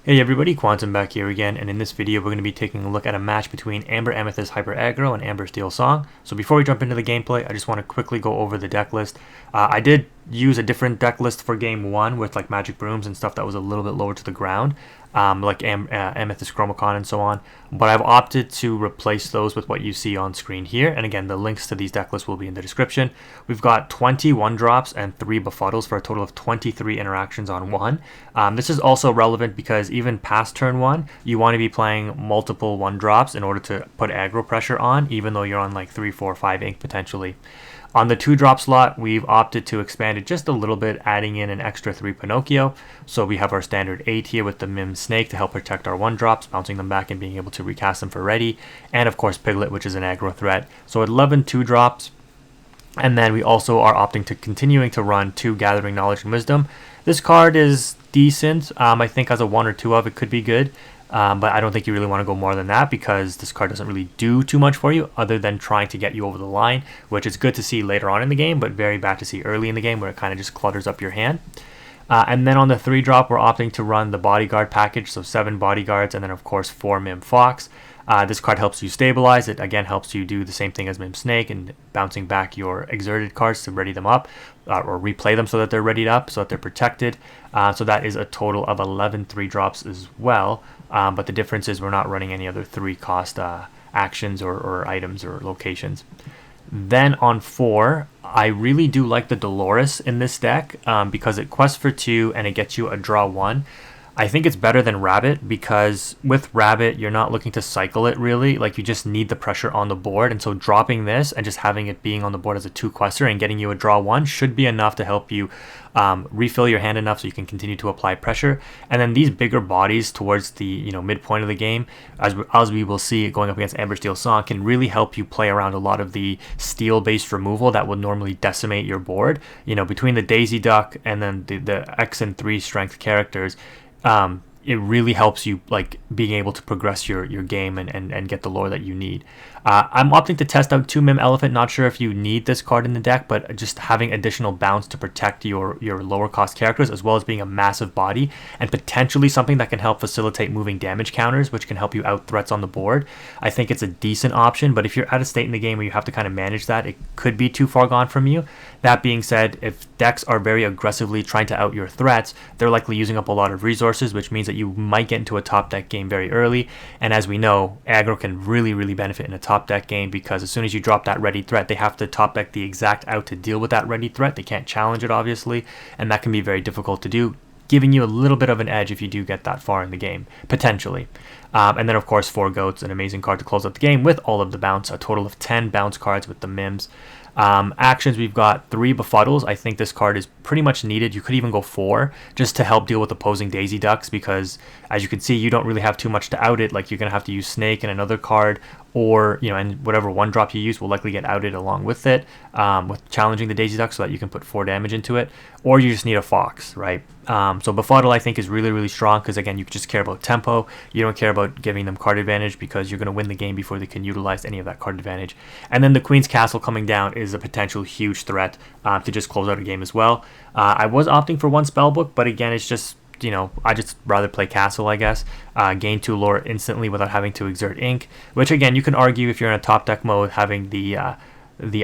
Hey everybody, Quantum back here again, and in this video we're going to be taking a look at a match between Amber Amethyst Hyper Aggro and Amber Steel Song. So before we jump into the gameplay, I just want to quickly go over the deck list. I did use a different deck list for game 1 with like Magic Brooms and stuff that was a little bit lower to the ground, like Amethyst Chromacon and so on, but I've opted to replace those with what you see on screen here, and again the links to these deck lists will be in the description. We've got 20 1-drops and 3 befuddles for a total of 23 interactions on 1. This is also relevant because even past turn 1, you want to be playing multiple 1-drops in order to put aggro pressure on, even though you're on like 3, 4, 5 ink potentially. On the 2-drop slot, we've opted to expand it just a little bit, adding in an extra 3 Pinocchio. So we have our standard 8 here with the Mim Snake to help protect our 1-drops, bouncing them back and being able to recast them for ready. And of course Piglet, which is an aggro threat. So 11 2-drops. And then we also are opting to continuing to run 2 Gathering Knowledge and Wisdom. This card is decent. I think as a 1 or 2 of it could be good. But I don't think you really want to go more than that because this card doesn't really do too much for you other than trying to get you over the line, which is good to see later on in the game, but very bad to see early in the game where it kind of just clutters up your hand. And then on the 3-drop, we're opting to run the Bodyguard package, so 7 Bodyguards and then of course 4 Mim Fox. This card helps you stabilize. It again helps you do the same thing as Mim Snake and bouncing back your exerted cards to ready them up or replay them so that they're readied up, so that they're protected. So that is a total of 11 3-drops as well. But the difference is we're not running any other 3-cost actions or items or locations. Then on 4, I really do like the Dolores in this deck because it quests for 2 and it gets you a draw 1. I think it's better than Rabbit because with Rabbit, you're not looking to cycle it really. Like you just need the pressure on the board. And so dropping this and just having it being on the board as a 2-quester and getting you a draw 1 should be enough to help you refill your hand enough so you can continue to apply pressure. And then these bigger bodies towards the midpoint of the game, as we will see going up against Amber Steel Song, can really help you play around a lot of the steel-based removal that would normally decimate your board. Between the Daisy Duck and then the X and 3 strength characters, it really helps you like being able to progress your game and get the lore that you need. I'm opting to test out 2 Mim Elephant. Not sure if you need this card in the deck, but just having additional bounce to protect your lower cost characters, as well as being a massive body and potentially something that can help facilitate moving damage counters, which can help you out threats on the board. I think it's a decent option, but if you're at a state in the game where you have to kind of manage that, it could be too far gone from you. That being said, if decks are very aggressively trying to out your threats, they're likely using up a lot of resources, which means that you might get into a top deck game very early. And as we know, aggro can really benefit in a top deck game because as soon as you drop that ready threat, they have to top deck the exact out to deal with that ready threat. They can't challenge it, obviously, and that can be very difficult to do, giving you a little bit of an edge if you do get that far in the game, potentially. And then, of course, 4 Goats, an amazing card to close out the game with all of the bounce, a total of 10 bounce cards with the Mims. Actions, we've got 3 Befuddles. I think this card is pretty much needed. You could even go 4 just to help deal with opposing Daisy Ducks because, as you can see, you don't really have too much to out it. Like, you're going to have to use Snake and another card, or, and whatever 1-drop you use will likely get outed along with it, with challenging the Daisy Duck so that you can put 4 damage into it, or you just need a Fox, right? So Befuddle, I think, is really strong because, again, you just care about tempo. You don't care about giving them card advantage because you're going to win the game before they can utilize any of that card advantage. And then the Queen's Castle coming down is a potential huge threat to just close out a game as well. I was opting for 1 Spellbook, but again, it's just, I just rather play Castle, I guess. Gain 2 lore instantly without having to exert ink, which again, you can argue if you're in a top deck mode, having the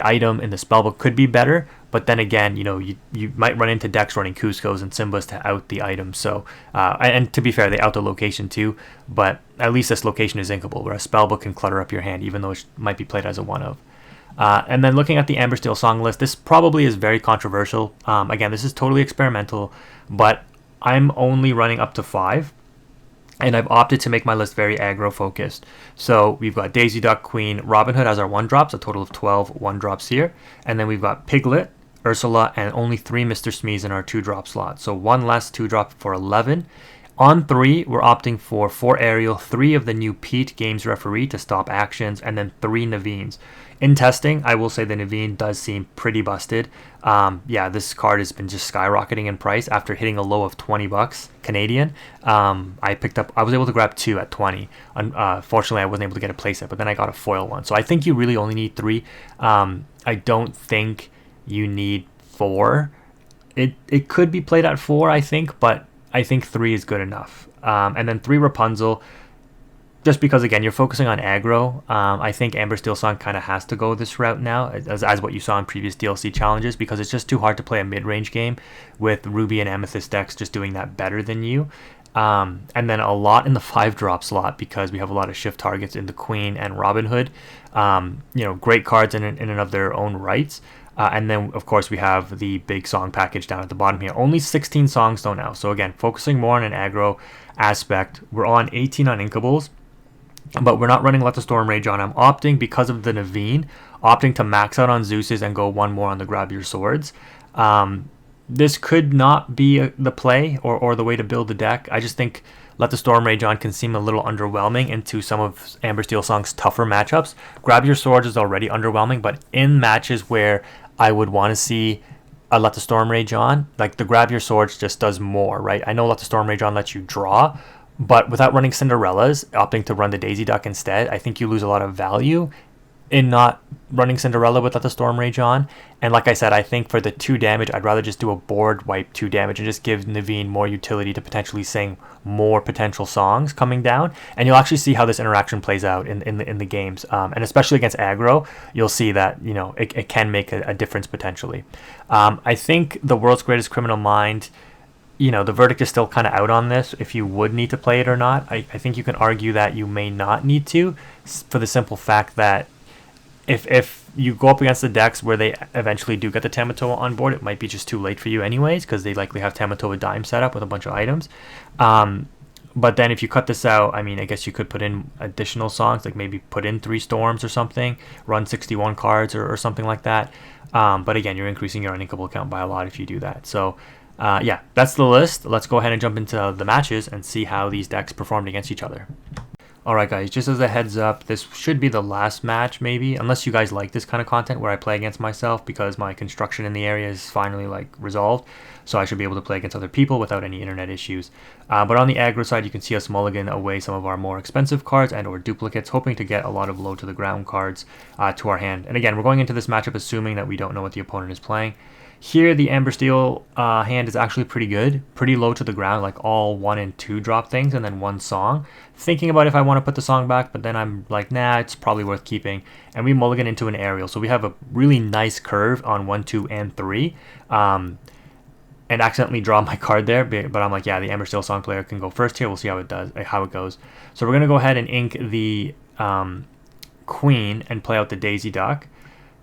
item in the Spellbook could be better, but then again, you might run into decks running Cuscos and Simbas to out the item. So, and to be fair, they out the location too, but at least this location is inkable, where a Spellbook can clutter up your hand, even though it might be played as a 1 of. And then looking at the Amber Steel Song list, this probably is very controversial. Again, this is totally experimental, but I'm only running up to 5. And I've opted to make my list very aggro focused. So we've got Daisy Duck, Queen, Robin Hood as our 1-drops, a total of 12 1-drops here. And then we've got Piglet, Ursula, and only 3 Mr. Smees in our 2-drop slot. So 1 less 2-drop for 11. On 3, we're opting for 4 Ariel, 3 of the new Pete Games Referee to stop actions, and then 3 Naveen's. In testing, I will say the Naveen does seem pretty busted. Yeah, this card has been just skyrocketing in price after hitting a low of $20 Canadian. I was able to grab 2 at 20. Unfortunately, I wasn't able to get a playset, but then I got a foil one. So I think you really only need 3. I don't think you need 4. It could be played at 4, I think, but I think 3 is good enough. and then 3 Rapunzel. Just because, again, you're focusing on aggro. I think Amber Steel Song kind of has to go this route now, as what you saw in previous DLC challenges, because it's just too hard to play a mid-range game with Ruby and Amethyst decks just doing that better than you. And then a lot in the 5-drop slot, because we have a lot of shift targets in the Queen and Robin Hood. Great cards in and of their own rights. And then, of course, we have the big song package down at the bottom here. Only 16 songs though now. So again, focusing more on an aggro aspect. We're on 18 on Inkables, but we're not running Let the Storm Rage on. I'm opting, because of the Naveen, opting to max out on Zeus's and go 1 more on the Grab Your Swords. This could not be the play or the way to build the deck. I just think Let the Storm Rage on can seem a little underwhelming into some of Amber Steel Song's tougher matchups. Grab Your Swords is already underwhelming, but in matches where I would want to see a Let the Storm Rage on, like the Grab Your Swords just does more, right? I know Let the Storm Rage on lets you draw, but without running Cinderellas, opting to run the Daisy Duck instead, I think you lose a lot of value in not running Cinderella with Let the Storm Rage on. And like I said, I think for the 2 damage, I'd rather just do a board wipe 2 damage and just give Naveen more utility to potentially sing more potential songs coming down. And you'll actually see how this interaction plays out in the games. And especially against aggro, you'll see that, it can make a difference potentially. I think the World's Greatest Criminal Mind, the verdict is still kind of out on this, if you would need to play it or not. I think you can argue that you may not need to, for the simple fact that if you go up against the decks where they eventually do get the Tamatoa on board, it might be just too late for you anyways, because they likely have Tamatoa Dime set up with a bunch of items. But then if you cut this out, I guess you could put in additional songs, like maybe put in 3 Storms or something, run 61 cards or something like that. But again, you're increasing your uninkable count by a lot if you do that. So yeah, that's the list. Let's go ahead and jump into the matches and see how these decks performed against each other. Alright guys, just as a heads up, this should be the last match maybe, unless you guys like this kind of content where I play against myself, because my construction in the area is finally resolved, so I should be able to play against other people without any internet issues. But on the aggro side, you can see us mulligan away some of our more expensive cards and or duplicates, hoping to get a lot of low to the ground cards to our hand. And again, we're going into this matchup assuming that we don't know what the opponent is playing. Here, the Amber Steel hand is actually pretty good, pretty low to the ground, like all 1 and 2 drop things, and then 1 song. Thinking about if I want to put the song back, but then I'm like, nah, it's probably worth keeping. And we mulligan into an aerial, so we have a really nice curve on 1, 2, and 3. And accidentally draw my card there, but I'm like, yeah, the Amber Steel Song player can go first here. We'll see how it goes. So we're gonna go ahead and ink the Queen and play out the Daisy Duck,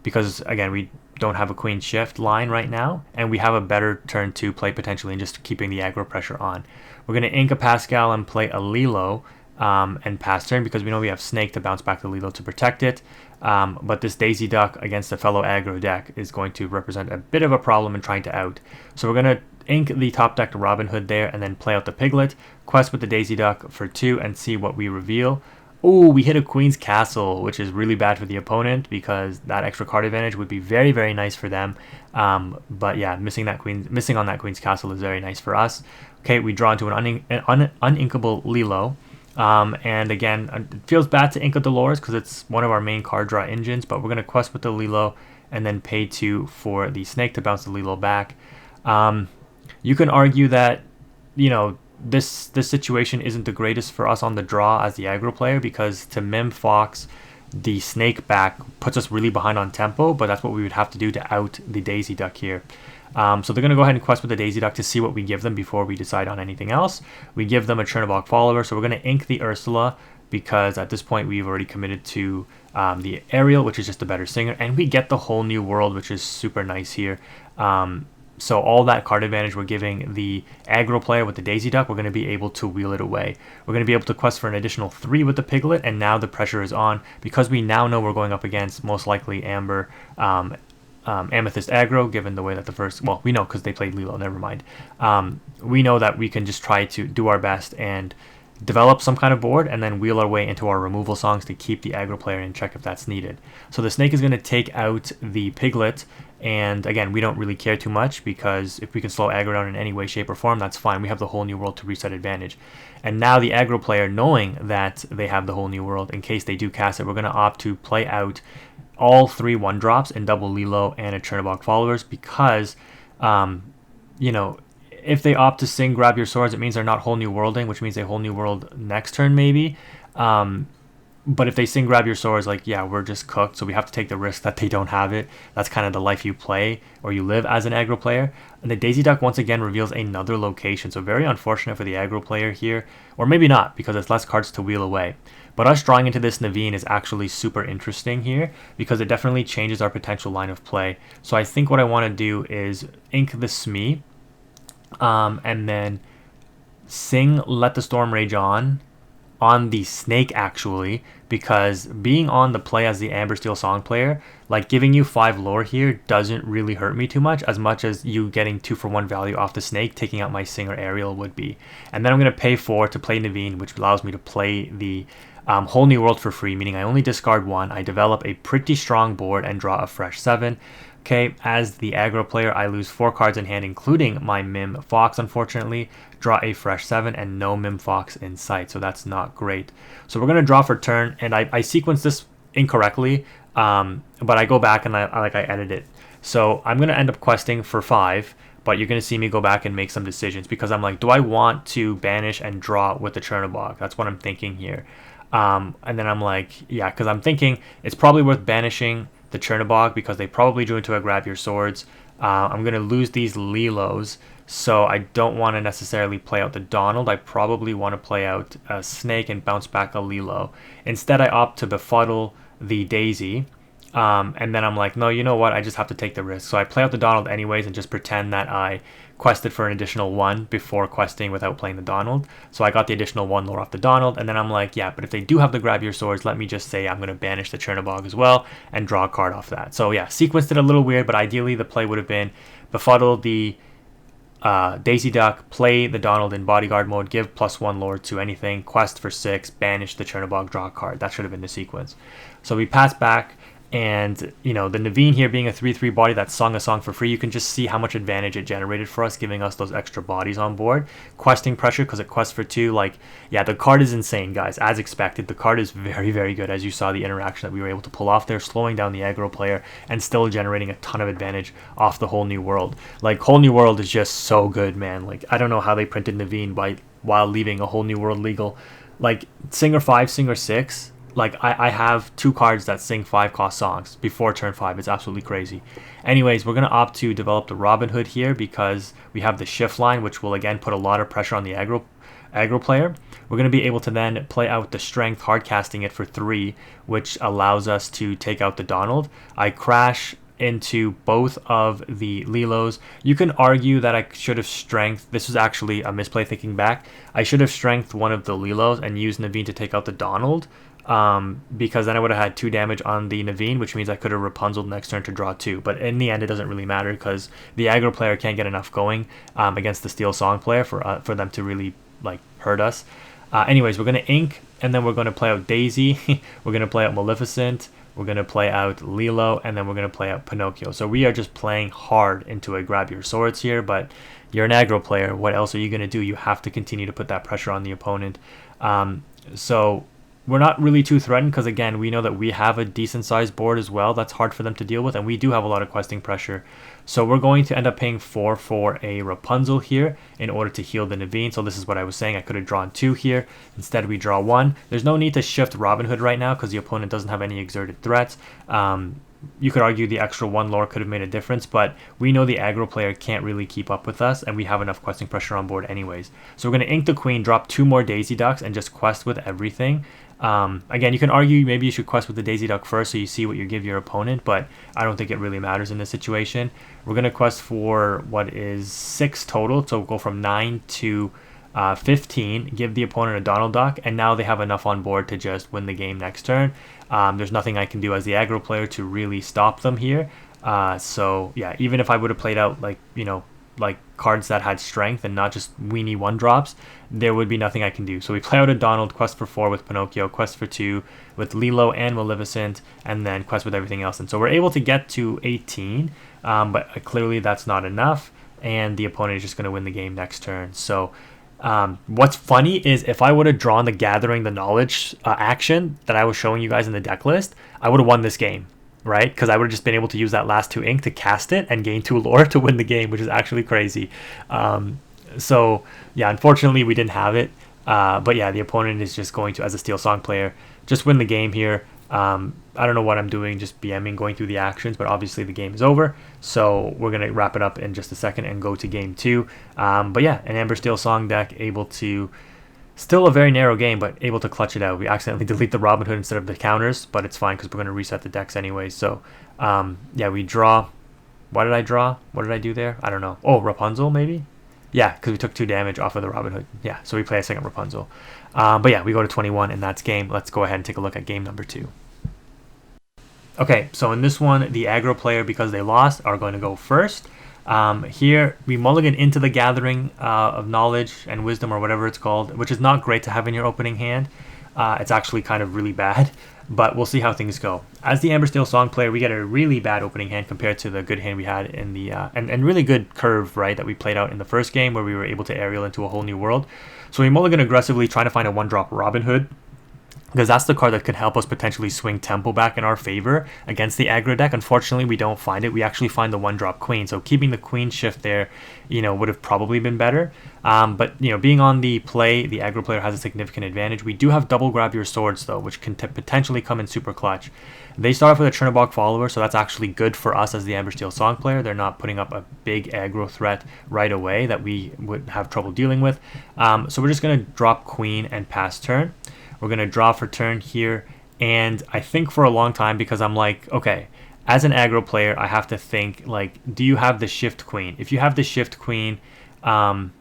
because again, we don't have a Queen shift line right now, and we have a better turn 2 play potentially, and just keeping the aggro pressure on. We're going to ink a Pascal and play a Lilo and pass turn, because we know we have Snake to bounce back the Lilo to protect it. But this Daisy Duck against a fellow aggro deck is going to represent a bit of a problem in trying to out. So we're going to ink the top deck Robin Hood there, and then play out the Piglet, quest with the Daisy Duck for 2, and see what we reveal. Oh, we hit a Queen's Castle, which is really bad for the opponent, because that extra card advantage would be very, very nice for them. But yeah, missing on that Queen's Castle is very nice for us. Okay, we draw into an uninkable Lilo. And again, it feels bad to ink a Dolores because it's one of our main card draw engines, but we're going to quest with the Lilo and then pay 2 for the Snake to bounce the Lilo back. You can argue that, this situation isn't the greatest for us on the draw as the aggro player, because to Mim Fox the Snake back puts us really behind on tempo, but that's what we would have to do to out the Daisy Duck here. So they're going to go ahead and quest with the Daisy Duck to see what we give them before we decide on anything else. We give them a Chernobog follower, so we're going to ink the Ursula, because at this point we've already committed to the Ariel, which is just a better singer, and we get the whole new world, which is super nice here. So all that card advantage we're giving the aggro player with the Daisy Duck, we're going to be able to wheel it away. We're going to be able to quest for an additional 3 with the Piglet, and now the pressure is on, because we now know we're going up against most likely Amber Amethyst aggro, given the way that the first, well, we know because they played Lilo, never mind. We know that we can just try to do our best and develop some kind of board, and then wheel our way into our removal songs to keep the aggro player in check if that's needed. So the Snake is going to take out the Piglet, and again, we don't really care too much, because if we can slow aggro down in any way, shape, or form, that's fine. We have the whole new world to reset advantage. And now the aggro player, knowing that they have the whole new world, in case they do cast it, we're going to opt to play out all 3 1-drops and double Lilo and a Chernobog followers, because, if they opt to sing Grab Your Swords, it means they're not Whole New Worlding, which means they Whole New World next turn maybe. But if they sing Grab Your Swords, like, yeah, we're just cooked, so we have to take the risk that they don't have it. That's kind of the life you play or you live as an aggro player. And the Daisy Duck once again reveals another location, so very unfortunate for the aggro player here, or maybe not, because it's less cards to wheel away. But us drawing into this Naveen is actually super interesting here, because it definitely changes our potential line of play. So I think what I want to do is ink the Smee, and then sing Let the Storm Rage on the snake, actually, because being on the play as the Amber Steel Song player, like giving you 5 lore here doesn't really hurt me too much as you getting 2-for-1 value off the snake, taking out my Singer Ariel would be. And then I'm going to pay 4 to play Naveen, which allows me to play the Whole New World for free, meaning I only discard 1, I develop a pretty strong board and draw a fresh 7. Okay, as the aggro player, I lose 4 cards in hand, including my Mim Fox, unfortunately. Draw a fresh 7 and no Mim Fox in sight, so that's not great. So we're going to draw for turn, and I sequenced this incorrectly, but I go back and I edit it. So I'm going to end up questing for 5, but you're going to see me go back and make some decisions, because I'm like, do I want to banish and draw with the Chernobog? That's what I'm thinking here. And then I'm like, yeah, because I'm thinking it's probably worth banishing the Chernobog, because they probably drew into a Grab Your Swords. I'm going to lose these Lilos, so I don't want to necessarily play out the Donald. I probably want to play out a Snake and bounce back a Lilo. Instead, I opt to befuddle the Daisy, and then I'm like, no, you know what? I just have to take the risk. So I play out the Donald anyways and just pretend that I quested for an additional 1 before questing without playing the Donald. So I got the additional 1 lore off the Donald, and then I'm like, yeah, but if they do have the Grab Your Swords, let me just say I'm going to banish the Chernobog as well and draw a card off that. So yeah, sequenced it a little weird, but ideally the play would have been befuddle the Daisy Duck, play the Donald in bodyguard mode, give +1 lore to anything, quest for 6, banish the Chernobog, draw a card. That should have been the sequence. So we pass back, and you know, the Naveen here being a 3/3 body that sung a song for free, you can just see how much advantage it generated for us, giving us those extra bodies on board. Questing pressure because it quests for 2. Like, yeah, the card is insane, guys. As expected, the card is very, very good. As you saw the interaction that we were able to pull off there, slowing down the aggro player and still generating a ton of advantage off the Whole New World. Like, Whole New World is just so good, man. Like, I don't know how they printed Naveen while leaving a Whole New World legal. Like, Singer 5, Singer 6. Like, I have 2 cards that sing 5-cost songs before turn 5. It's absolutely crazy. Anyways, we're going to opt to develop the Robin Hood here, because we have the shift line, which will again put a lot of pressure on the aggro player. We're going to be able to then play out the Strength, hard casting it for 3, which allows us to take out the Donald. I crash into both of the Lilos. You can argue that I should have Strength. This was actually a misplay thinking back. I should have Strength one of the Lilos and used Naveen to take out the Donald. Because then I would have had 2 damage on the Naveen, which means I could have Rapunzel next turn to draw 2. But in the end, it doesn't really matter, because the aggro player can't get enough going against the Steel Song player for them to really like hurt us. Anyways, we're going to ink, and then we're going to play out Daisy. We're going to play out Maleficent. We're going to play out Lilo, and then we're going to play out Pinocchio. So we are just playing hard into a Grab Your Swords here, but you're an aggro player. What else are you going to do? You have to continue to put that pressure on the opponent. So we're not really too threatened, because again, we know that we have a decent sized board as well that's hard for them to deal with, and we do have a lot of questing pressure. So we're going to end up paying 4 for a Rapunzel here in order to heal the Naveen. So this is what I was saying, I could have drawn 2 here. Instead we draw 1. There's no need to shift Robin Hood right now, because the opponent doesn't have any exerted threats. You could argue the extra 1 lore could have made a difference, but we know the aggro player can't really keep up with us, and we have enough questing pressure on board anyways. So we're going to ink the Queen, drop 2 more Daisy Ducks, and just quest with everything. Again, you can argue maybe you should quest with the Daisy Duck first so you see what you give your opponent, but I don't think it really matters in this situation. We're going to quest for what is 6 total, so we'll go from 9 to 15, give the opponent a Donald Duck, and now they have enough on board to just win the game next turn. There's nothing I can do as the aggro player to really stop them here. So yeah, even if I would have played out like, you know, like cards that had strength and not just weenie 1-drops, there would be nothing I can do. So we play out a Donald, quest for 4 with Pinocchio, quest for 2 with Lilo and Maleficent, and then quest with everything else. And so we're able to get to 18, but clearly that's not enough, and the opponent is just going to win the game next turn. So what's funny is if I would have drawn the Gathering the Knowledge action that I was showing you guys in the deck list, I would have won this game, right? Because I would have just been able to use that last 2 ink to cast it and gain 2 lore to win the game, which is actually crazy. So yeah, unfortunately we didn't have it. But yeah, the opponent is just going to, as a Steel Song player, just win the game here. I don't know what I'm doing, just BMing, going through the actions, but obviously the game is over. So we're going to wrap it up in just a second and go to game 2. But yeah, an Amber Steel Song deck able to, still a very narrow game, but able to clutch it out. We accidentally delete the Robin Hood instead of the counters, but it's fine because we're going to reset the decks anyway. So yeah, we draw. What did I draw? What did I do there? I don't know. Oh, Rapunzel maybe? Yeah, because we took 2 damage off of the Robin Hood. Yeah, so we play a second Rapunzel. But yeah, we go to 21, and that's game. Let's go ahead and take a look at game number 2. Okay, so in this one, the aggro player, because they lost, are going to go first. Here, we mulligan into the Gathering of Knowledge and Wisdom, or whatever it's called, which is not great to have in your opening hand. It's actually kind of really bad, but we'll see how things go. As the Amber Steel Song player, we get a really bad opening hand compared to the good hand we had in the and really good curve, right, that we played out in the first game where we were able to aerial into a whole new world. So we mulligan aggressively, trying to find a 1-drop Robin Hood, because that's the card that could help us potentially swing tempo back in our favor against the aggro deck. Unfortunately, we don't find it. We actually find the 1-drop Queen, so keeping the Queen shift there, would have probably been better. But being on the play, the aggro player has a significant advantage. We do have double grab your swords though, which can potentially come in super clutch. They start off with a Chernobog follower, so that's actually good for us as the Amber Steel Song player. They're not putting up a big aggro threat right away that we would have trouble dealing with. So we're just going to drop Queen and pass turn. We're going to draw for turn here, and I think for a long time, because I'm like, okay, as an aggro player, I have to think, like, do you have the Shift Queen? If you have the Shift Queen, that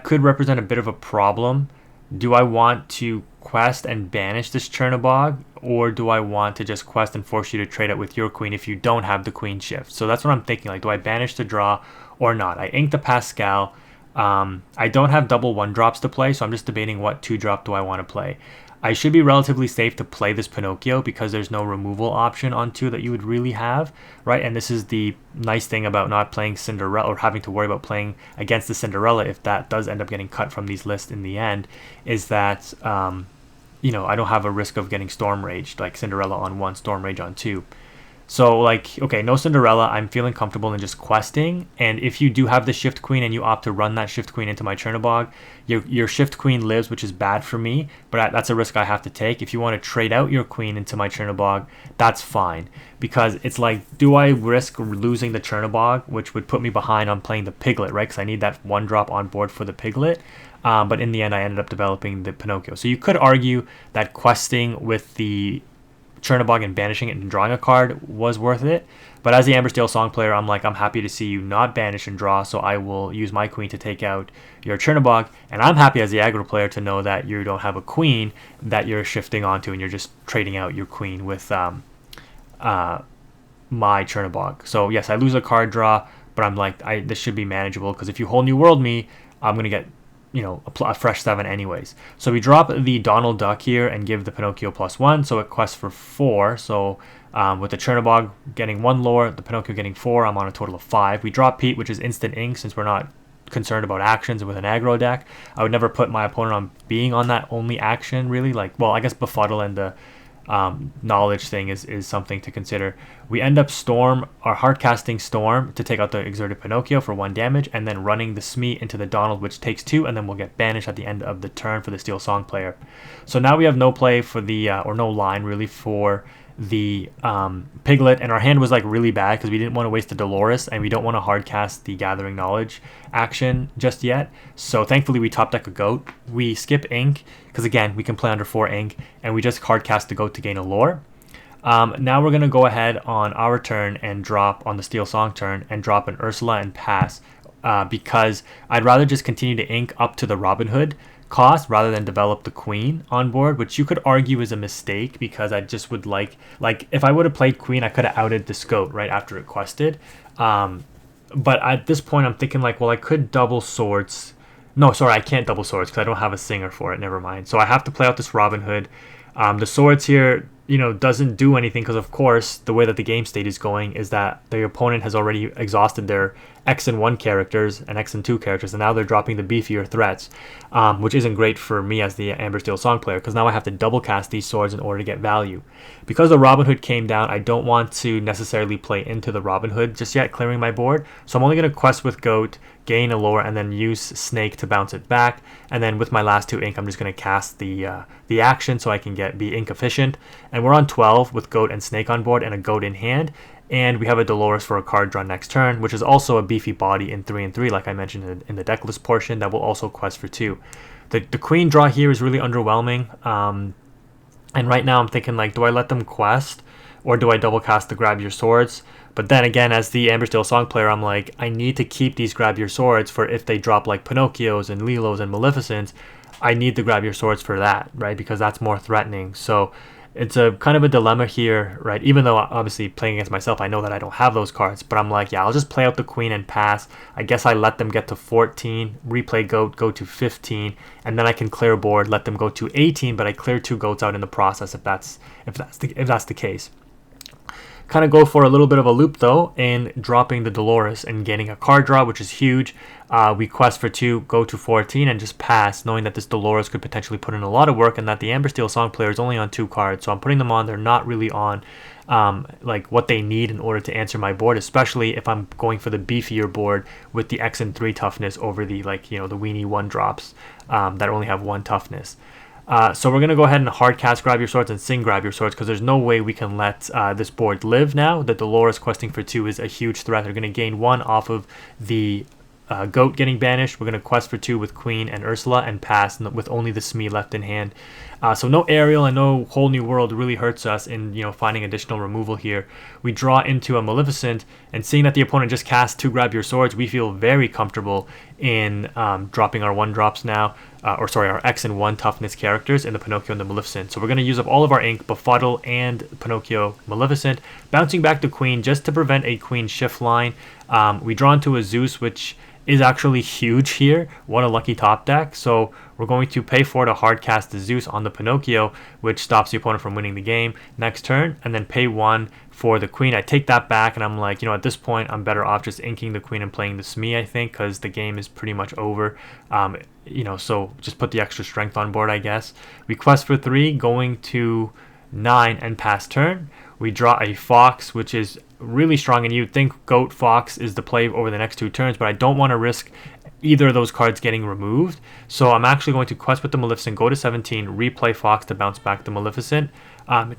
could represent a bit of a problem. Do I want to quest and banish this Chernobog, or do I want to just quest and force you to trade it with your Queen if you don't have the Queen Shift? So that's what I'm thinking, like, do I banish the draw or not? I ink the Pascal. I don't have double 1-drops to play, so I'm just debating what 2-drop do I want to play. I should be relatively safe to play this Pinocchio because there's no removal option on 2 that you would really have, right? And this is the nice thing about not playing Cinderella, or having to worry about playing against the Cinderella if that does end up getting cut from these lists in the end, is that, I don't have a risk of getting Storm Raged, like Cinderella on 1, Storm Rage on 2. So, like, okay, no Cinderella, I'm feeling comfortable in just questing, and if you do have the Shift Queen and you opt to run that Shift Queen into my Chernobog, your Shift Queen lives, which is bad for me, but that's a risk I have to take. If you want to trade out your Queen into my Chernobog, that's fine, because it's like, do I risk losing the Chernobog, which would put me behind on playing the Piglet, right, because I need that 1-drop on board for the Piglet, but in the end I ended up developing the Pinocchio. So you could argue that questing with the Chernobog and banishing it and drawing a card was worth it, but as the Amber Steel Song player, I'm like, I'm happy to see you not banish and draw, so I will use my Queen to take out your Chernobog, and I'm happy as the aggro player to know that you don't have a Queen that you're shifting onto and you're just trading out your Queen with my Chernobog. So yes, I lose a card draw, but I'm like, this should be manageable, because if you whole new world me, I'm gonna get a fresh 7 anyways. So we drop the Donald Duck here and give the Pinocchio +1, so it quests for 4. So with the Chernobog getting 1 lore, the Pinocchio getting 4, I'm on a total of 5. We drop Pete, which is instant ink, since we're not concerned about actions with an aggro deck. I would never put my opponent on being on that only action, really. Like, well, I guess Befuddle and the knowledge thing is something to consider. We end up hard casting Storm to take out the exerted Pinocchio for 1 damage, and then running the Smee into the Donald, which takes 2, and then we'll get banished at the end of the turn for the Steel Song player. So now we have no play for the or no line really for the Piglet, and our hand was like really bad because we didn't want to waste the Dolores, and we don't want to hard cast the Gathering Knowledge action just yet. So thankfully we top deck a Goat. We skip ink because again we can play under 4 ink, and we just hard cast the Goat to gain a lore. Now we're going to go ahead on our turn and drop on the Steel Song turn and drop an Ursula and pass, because I'd rather just continue to ink up to the Robin Hood cost rather than develop the Queen on board, which you could argue is a mistake, because I just would like if I would have played Queen, I could have outed the Scout right after it quested. But at this point I'm thinking like, well, I could double swords. No, sorry, I can't double swords because I don't have a singer for it. Never mind. So I have to play out this Robin Hood. The swords here, doesn't do anything because, of course, the way that the game state is going is that the opponent has already exhausted their X and 1 characters and X and 2 characters, and now they're dropping the beefier threats, which isn't great for me as the Amber Steel Song player, because now I have to double cast these swords in order to get value. Because the Robin Hood came down, I don't want to necessarily play into the Robin Hood just yet, clearing my board, so I'm only going to quest with Goat, gain a lore, and then use Snake to bounce it back, and then with my last 2 ink, I'm just going to cast the action so I can be ink efficient. And we're on 12 with Goat and Snake on board and a Goat in hand, and we have a Dolores for a card draw next turn, which is also a beefy body in 3 and 3, like I mentioned in the deck list portion, that will also quest for 2. The Queen draw here is really underwhelming, and right now I'm thinking, like, do I let them quest, or do I double cast the Grab Your Swords? But then again, as the Amber Steel Song player, I'm like, I need to keep these Grab Your Swords for if they drop like Pinocchios and Lilos and Maleficents, I need to Grab Your Swords for that, right? Because that's more threatening. So it's a kind of a dilemma here, right? Even though obviously playing against myself, I know that I don't have those cards, but I'm like, yeah, I'll just play out the Queen and pass. I guess I let them get to 14, replay Goat, go to 15, and then I can clear board, let them go to 18, but I clear 2 Goats out in the process if that's the case. Kind of go for a little bit of a loop though, and dropping the Dolores and getting a card draw, which is huge. We quest for 2, go to 14, and just pass, knowing that this Dolores could potentially put in a lot of work, and that the Amber Steel Song player is only on 2 cards, so I'm putting them on. They're not really on like what they need in order to answer my board, especially if I'm going for the beefier board with the X and 3 toughness over the the weenie 1 drops that only have 1 toughness. So we're going to go ahead and hard cast Grab Your Swords and sing Grab Your Swords, because there's no way we can let this board live now. The Dolores questing for 2 is a huge threat. They're going to gain 1 off of the Goat getting banished. We're going to quest for 2 with Queen and Ursula and pass with only the Smee left in hand. So no Ariel and no Whole New World really hurts us in finding additional removal here. We draw into a Maleficent, and seeing that the opponent just cast 2 Grab Your Swords, we feel very comfortable in dropping our 1-drops now, our X and 1 toughness characters in the Pinocchio and the Maleficent. So we're going to use up all of our ink, Befuddle and Pinocchio Maleficent, bouncing back the Queen just to prevent a Queen shift line. We draw into a Zeus, which is actually huge here. What a lucky top deck. So we're going to pay 4 to hard cast the Zeus on the Pinocchio, which stops the opponent from winning the game next turn, and then pay 1 for the Queen. I take that back, and I'm like, at this point I'm better off just inking the Queen and playing the Smee, I think, because the game is pretty much over. So just put the extra strength on board, I guess. We quest for 3, going to 9 and pass turn. We draw a Fox, which is really strong, and you'd think Goat Fox is the play over the next 2 turns, but I don't want to risk either of those cards getting removed. So I'm actually going to quest with the Maleficent, go to 17, replay Fox to bounce back the Maleficent,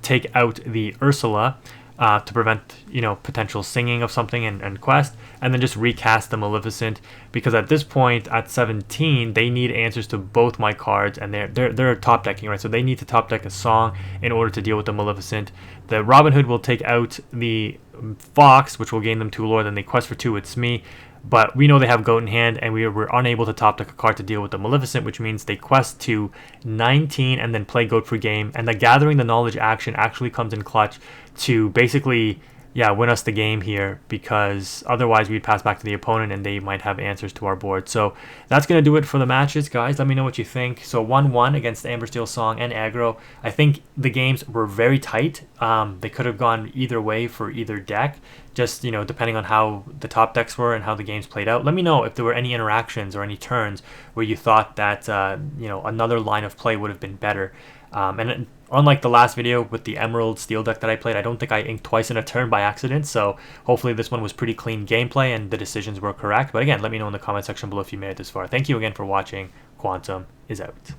take out the Ursula to prevent potential singing of something and quest, and then just recast the Maleficent, because at this point at 17 they need answers to both my cards, and they're top decking, right? So they need to top deck a song in order to deal with the Maleficent. The Robin Hood will take out the Fox, which will gain them 2 lore, then they quest for 2 with Smee. But we know they have Goat in hand, and we were unable to top deck a card to deal with the Maleficent, which means they quest to 19 and then play Goat for game. And the Gathering the Knowledge action actually comes in clutch to basically, win us the game here, because otherwise we'd pass back to the opponent and they might have answers to our board. So that's going to do it for the matches, guys. Let me know what you think. So 1-1 against Amber Steel Song and Aggro. I think the games were very tight. They could have gone either way for either deck, just depending on how the top decks were and how the games played out. Let me know if there were any interactions or any turns where you thought that another line of play would have been better. And unlike the last video with the Emerald Steel deck that I played, I don't think I inked twice in a turn by accident, so hopefully this one was pretty clean gameplay and the decisions were correct. But again, let me know in the comment section below if you made it this far. Thank you again for watching. Quantum is out.